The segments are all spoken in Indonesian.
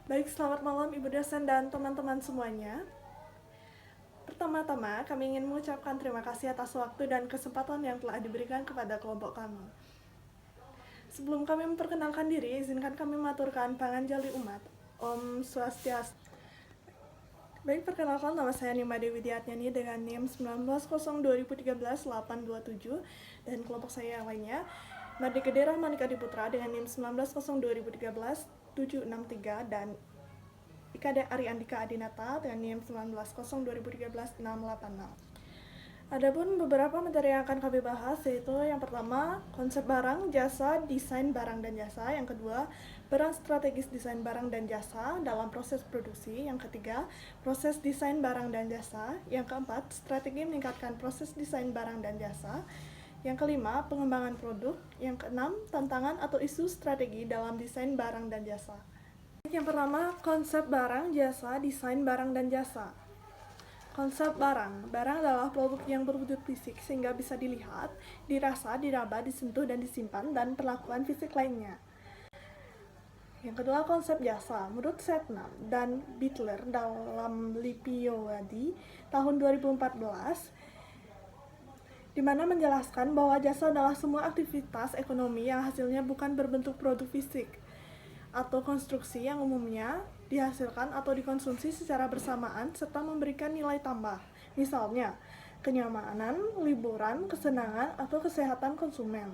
Baik, selamat malam Ibu dosen dan teman-teman semuanya. Pertama-tama, kami ingin mengucapkan terima kasih atas waktu dan kesempatan yang telah diberikan kepada kelompok kami. Sebelum kami memperkenalkan diri, izinkan kami mengaturkan panganjali umat. Om Swastiastu. Baik, perkenalkan, nama saya Nima Dewi Diatnyani dengan NIM 19.02013-827 dan kelompok saya yang lainnya Mardika Dera Manika Diputra dengan NIM 19.02013-763 dan Ika Ari Andika Adinata dengan NIM 19.02013-686. Adapun beberapa materi yang akan kami bahas yaitu yang pertama, konsep barang, jasa, desain barang dan jasa. Yang kedua, peran strategis desain barang dan jasa dalam proses produksi. Yang ketiga, proses desain barang dan jasa. Yang keempat, strategi meningkatkan proses desain barang dan jasa. Yang kelima, pengembangan produk. Yang keenam, tantangan atau isu strategi dalam desain barang dan jasa. Yang pertama, konsep barang, jasa, desain barang dan jasa. Konsep barang. Barang adalah produk yang berwujud fisik sehingga bisa dilihat, dirasa, diraba, disentuh, dan disimpan, dan perlakuan fisik lainnya. Yang kedua, konsep jasa. Menurut Setnam dan Bittler dalam Lipioadi tahun 2014, di mana menjelaskan bahwa jasa adalah semua aktivitas ekonomi yang hasilnya bukan berbentuk produk fisik atau konstruksi yang umumnya dihasilkan atau dikonsumsi secara bersamaan serta memberikan nilai tambah, misalnya kenyamanan, liburan, kesenangan, atau kesehatan konsumen.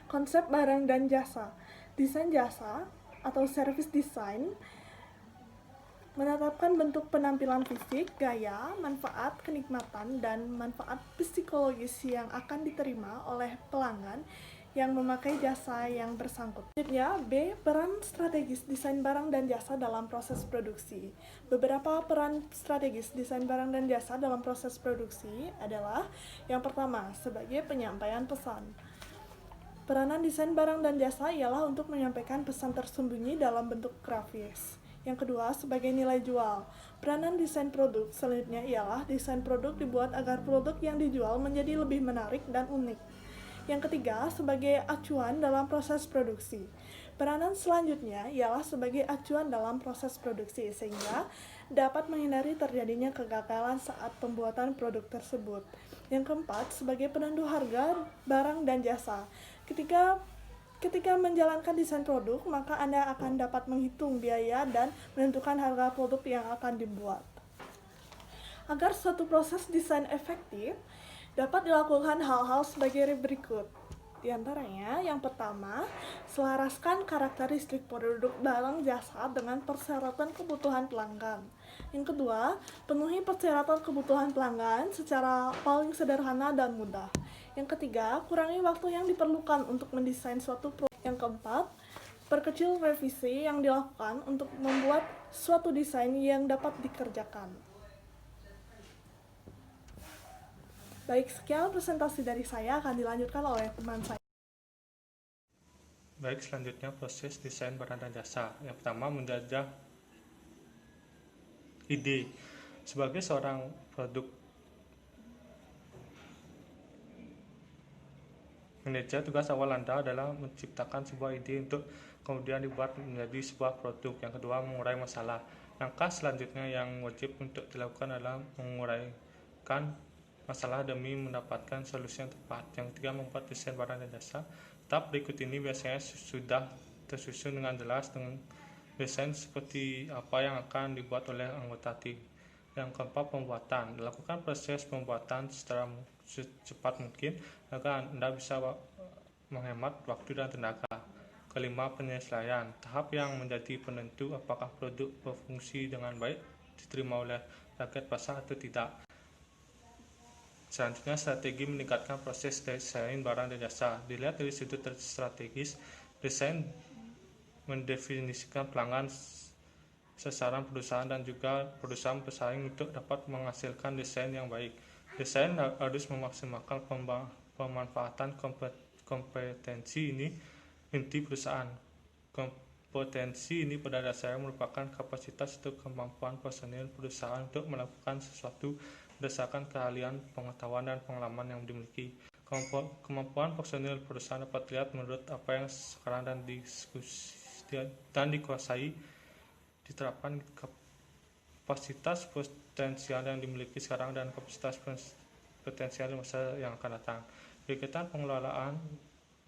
Konsep barang dan jasa. Desain jasa atau service design menetapkan bentuk penampilan fisik, gaya, manfaat, kenikmatan, dan manfaat psikologis yang akan diterima oleh pelanggan yang memakai jasa yang bersangkutan. Selanjutnya, B. Peran strategis desain barang dan jasa dalam proses produksi. Beberapa peran strategis desain barang dan jasa dalam proses produksi adalah yang pertama, sebagai penyampaian pesan. Peranan desain barang dan jasa ialah untuk menyampaikan pesan tersembunyi dalam bentuk grafis. Yang kedua, sebagai nilai jual. Peranan desain produk selanjutnya ialah desain produk dibuat agar produk yang dijual menjadi lebih menarik dan unik. Yang ketiga, sebagai acuan dalam proses produksi. Peranan selanjutnya ialah sebagai acuan dalam proses produksi, sehingga dapat menghindari terjadinya kegagalan saat pembuatan produk tersebut. Yang keempat, sebagai penentu harga barang dan jasa. Ketika menjalankan desain produk, maka Anda akan dapat menghitung biaya dan menentukan harga produk yang akan dibuat. Agar suatu proses desain efektif, dapat dilakukan hal-hal sebagai berikut. Di antaranya, yang pertama, selaraskan karakteristik produk barang jasa dengan persyaratan kebutuhan pelanggan. Yang kedua, penuhi persyaratan kebutuhan pelanggan secara paling sederhana dan mudah. Yang ketiga, kurangi waktu yang diperlukan untuk mendesain suatu produk. Yang keempat, perkecil revisi yang dilakukan untuk membuat suatu desain yang dapat dikerjakan. Baik, sekian presentasi dari saya, akan dilanjutkan oleh teman saya. Baik, selanjutnya proses desain barang dan jasa. Yang pertama, menjajah ide. Sebagai seorang produk manajer, tugas awal Anda adalah menciptakan sebuah ide untuk kemudian dibuat menjadi sebuah produk. Yang kedua, mengurai masalah. Langkah selanjutnya yang wajib untuk dilakukan adalah menguraikan masalah demi mendapatkan solusi yang tepat. Yang ketiga, membuat desain barang dan jasa. Tahap berikut ini biasanya sudah tersusun dengan jelas dengan desain seperti apa yang akan dibuat oleh anggota tim. Yang keempat, pembuatan. Lakukan proses pembuatan secara secepat mungkin agar Anda bisa menghemat waktu dan tenaga. Kelima, penyesuaian. Tahap yang menjadi penentu apakah produk berfungsi dengan baik, diterima oleh rakyat pasar atau tidak. Selanjutnya, strategi meningkatkan proses desain barang dan jasa. Dilihat dari sudut strategis, desain mendefinisikan pelanggan, sasaran perusahaan, dan juga perusahaan bersaing untuk dapat menghasilkan desain yang baik. Desain harus memaksimalkan pemanfaatan kompetensi inti perusahaan. Kompetensi ini pada dasarnya merupakan kapasitas atau kemampuan personil perusahaan untuk melakukan sesuatu berdasarkan keahlian, pengetahuan, dan pengalaman yang dimiliki. Kemampuan personil perusahaan dapat dilihat menurut apa yang sekarang dan dan dikuasai, diterapkan kapasitas potensial yang dimiliki sekarang dan kapasitas potensial di masa yang akan datang. Kegiatan pengelolaan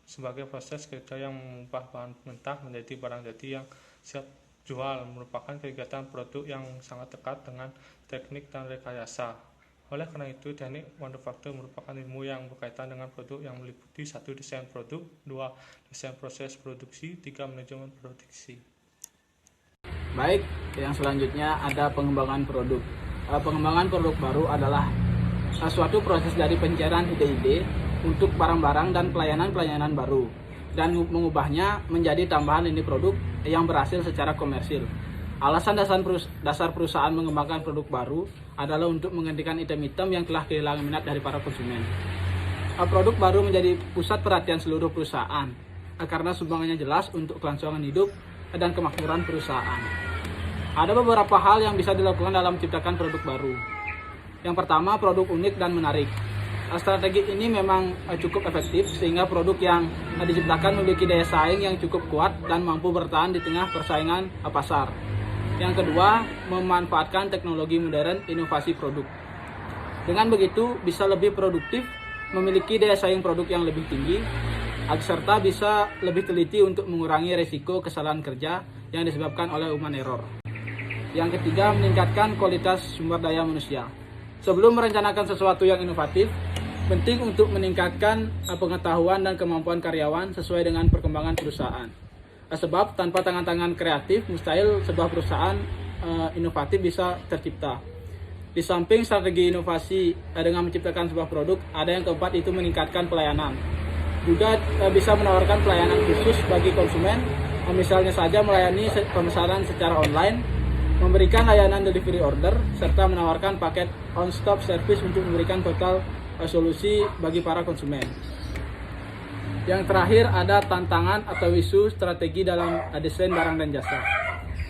sebagai proses kerja yang mengubah bahan mentah menjadi barang jadi yang siap jual merupakan kegiatan produk yang sangat dekat dengan teknik dan rekayasa. Oleh karena itu, teknik manufaktur merupakan ilmu yang berkaitan dengan produk yang meliputi 1. Desain produk, 2. Desain proses produksi, 3. Manajemen produksi. Baik, yang selanjutnya ada pengembangan produk. Pengembangan produk baru adalah suatu proses dari pencairan ide-ide untuk barang-barang dan pelayanan-pelayanan baru dan mengubahnya menjadi tambahan lini produk yang berhasil secara komersil. Alasan dasar perusahaan mengembangkan produk baru adalah untuk menggantikan item-item yang telah kehilangan minat dari para konsumen. Produk baru menjadi pusat perhatian seluruh perusahaan karena sumbangannya jelas untuk kelangsungan hidup dan kemakmuran perusahaan. Ada beberapa hal yang bisa dilakukan dalam menciptakan produk baru. Yang pertama, produk unik dan menarik. Strategi ini memang cukup efektif sehingga produk yang diciptakan memiliki daya saing yang cukup kuat dan mampu bertahan di tengah persaingan pasar. Yang kedua, memanfaatkan teknologi modern inovasi produk. Dengan begitu, bisa lebih produktif, memiliki daya saing produk yang lebih tinggi, serta bisa lebih teliti untuk mengurangi resiko kesalahan kerja yang disebabkan oleh human error. Yang ketiga, meningkatkan kualitas sumber daya manusia. Sebelum merencanakan sesuatu yang inovatif, penting untuk meningkatkan pengetahuan dan kemampuan karyawan sesuai dengan perkembangan perusahaan. Sebab tanpa tangan-tangan kreatif, mustahil sebuah perusahaan inovatif bisa tercipta. Di samping strategi inovasi dengan menciptakan sebuah produk, ada yang keempat, itu meningkatkan pelayanan. Juga bisa menawarkan pelayanan khusus bagi konsumen, misalnya saja melayani pemesanan secara online, memberikan layanan delivery order, serta menawarkan paket on-stop service untuk memberikan total solusi bagi para konsumen. Yang terakhir ada tantangan atau isu strategi dalam desain barang dan jasa.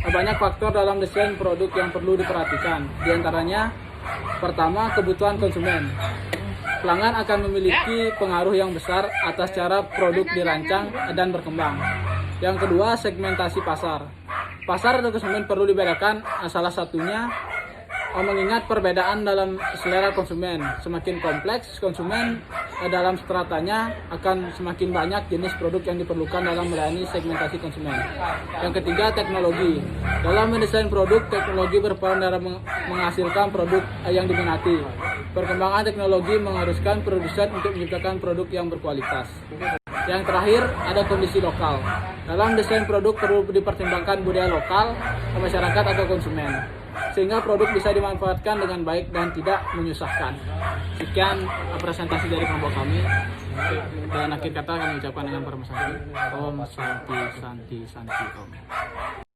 Banyak faktor dalam desain produk yang perlu diperhatikan. Di antaranya, pertama, kebutuhan konsumen. Pelanggan akan memiliki pengaruh yang besar atas cara produk dirancang dan berkembang. Yang kedua, segmentasi pasar. Pasar atau konsumen perlu dibedakan, salah satunya mengingat perbedaan dalam selera konsumen. Semakin kompleks konsumen dalam stratanya, akan semakin banyak jenis produk yang diperlukan dalam melayani segmentasi konsumen. Yang ketiga, teknologi. Dalam mendesain produk, teknologi berperan dalam menghasilkan produk yang diminati. Perkembangan teknologi mengharuskan produsen untuk menciptakan produk yang berkualitas. Yang terakhir, ada kondisi lokal. Dalam desain produk perlu dipertimbangkan budaya lokal, masyarakat atau konsumen, sehingga produk bisa dimanfaatkan dengan baik dan tidak menyusahkan. Sekian presentasi dari kelompok kami. Dan akhir kata kami ucapkan dengan permasalahan Om Santi Santi Santi Om.